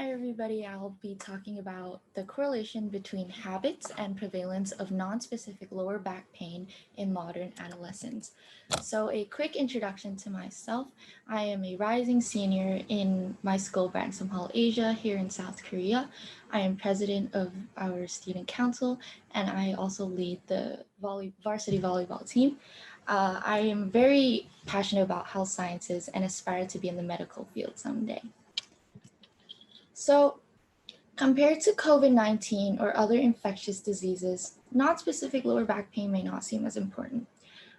Hi everybody, I'll be talking about the correlation between habits and prevalence of non-specific lower back pain in modern adolescents. So a quick introduction to myself. I am a rising senior in my school, Branksome Hall Asia, here in South Korea. I am president of our student council and I also lead the varsity volleyball team. I am very passionate about health sciences and aspire to be in the medical field someday. So compared to COVID-19 or other infectious diseases, non-specific lower back pain may not seem as important.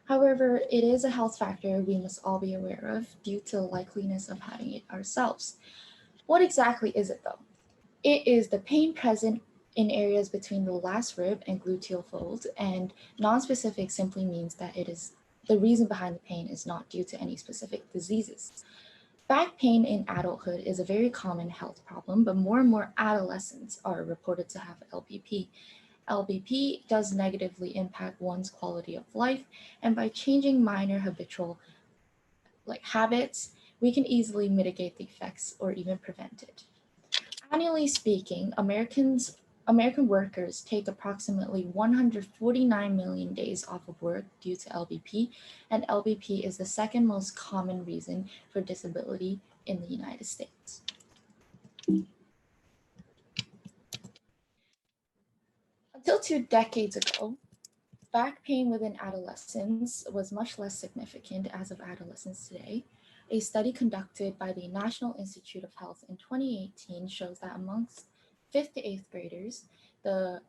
However, it is a health factor we must all be aware of due to the likeliness of having it ourselves. What exactly is it though? It is the pain present in areas between the last rib and gluteal fold, and non-specific simply means that it is the reason behind the pain is not due to any specific diseases. Back pain in adulthood is a very common health problem, but more and more adolescents are reported to have LBP. LBP does negatively impact one's quality of life, and by changing minor habitual habits, we can easily mitigate the effects or even prevent it. Annually speaking, American workers take approximately 149 million days off of work due to LBP, and LBP is the second most common reason for disability in the United States. Until 2 decades ago, back pain within adolescents was much less significant as of adolescents today. A study conducted by the National Institute of Health in 2018 shows that amongst 5th to 8th graders, the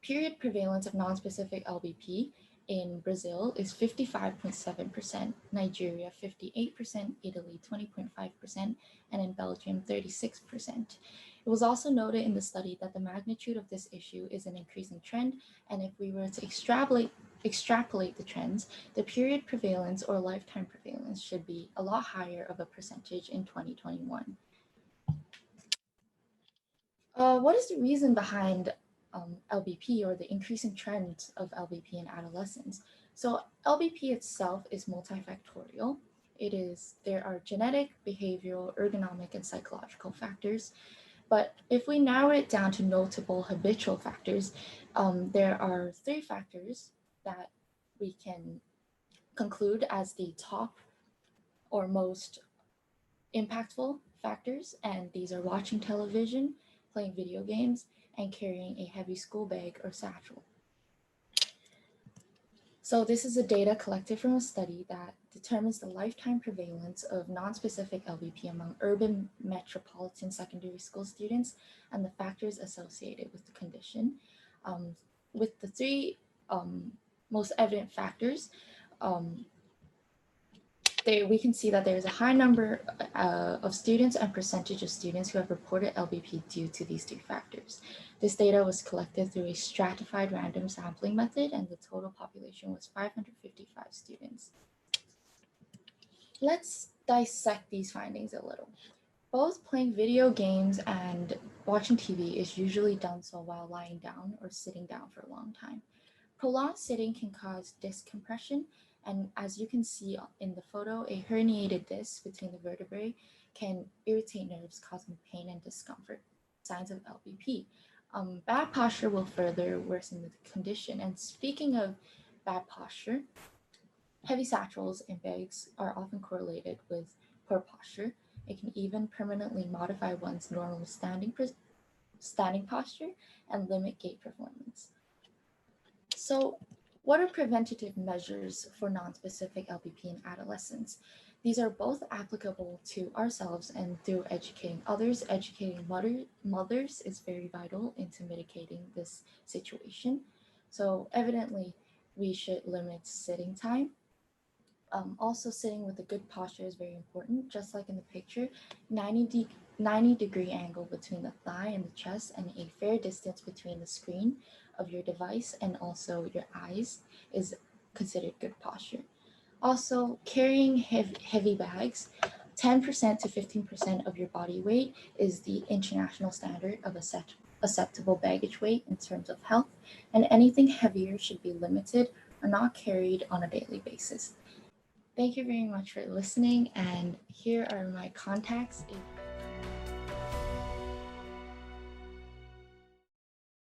period prevalence of nonspecific LBP in Brazil is 55.7%, Nigeria 58%, Italy 20.5%, and in Belgium 36%. It was also noted in the study that the magnitude of this issue is an increasing trend, and if we were to extrapolate the trends, the period prevalence or lifetime prevalence should be a lot higher of a percentage in 2021. What is the reason behind LBP or the increasing trend of LBP in adolescents? So LBP itself is multifactorial. There are genetic, behavioral, ergonomic, and psychological factors. But if we narrow it down to notable habitual factors, there are 3 factors that we can conclude as the top or most impactful factors, and these are watching television, playing video games, and carrying a heavy school bag or satchel. So this is the data collected from a study that determines the lifetime prevalence of nonspecific LBP among urban metropolitan secondary school students and the factors associated with the condition. With the 3 most evident factors, we can see that there is a high number of students and percentage of students who have reported LBP due to these 2 factors. This data was collected through a stratified random sampling method, and the total population was 555 students. Let's dissect these findings a little. Both playing video games and watching TV is usually done so while lying down or sitting down for a long time. Prolonged sitting can cause disc compression, and as you can see in the photo, a herniated disc between the vertebrae can irritate nerves, causing pain and discomfort, signs of LBP. Bad posture will further worsen the condition. And speaking of bad posture, heavy satchels and bags are often correlated with poor posture. It can even permanently modify one's normal standing posture and limit gait performance. So what are preventative measures for nonspecific LBP in adolescents? These are both applicable to ourselves, and through educating others, educating mothers is very vital into mitigating this situation. So evidently, we should limit sitting time. Also, sitting with a good posture is very important, just like in the picture. 90-degree angle between the thigh and the chest, and a fair distance between the screen of your device and also your eyes is considered good posture. Also, carrying heavy bags, 10% to 15% of your body weight is the international standard of acceptable baggage weight in terms of health, and anything heavier should be limited or not carried on a daily basis. Thank you very much for listening, and here are my contacts.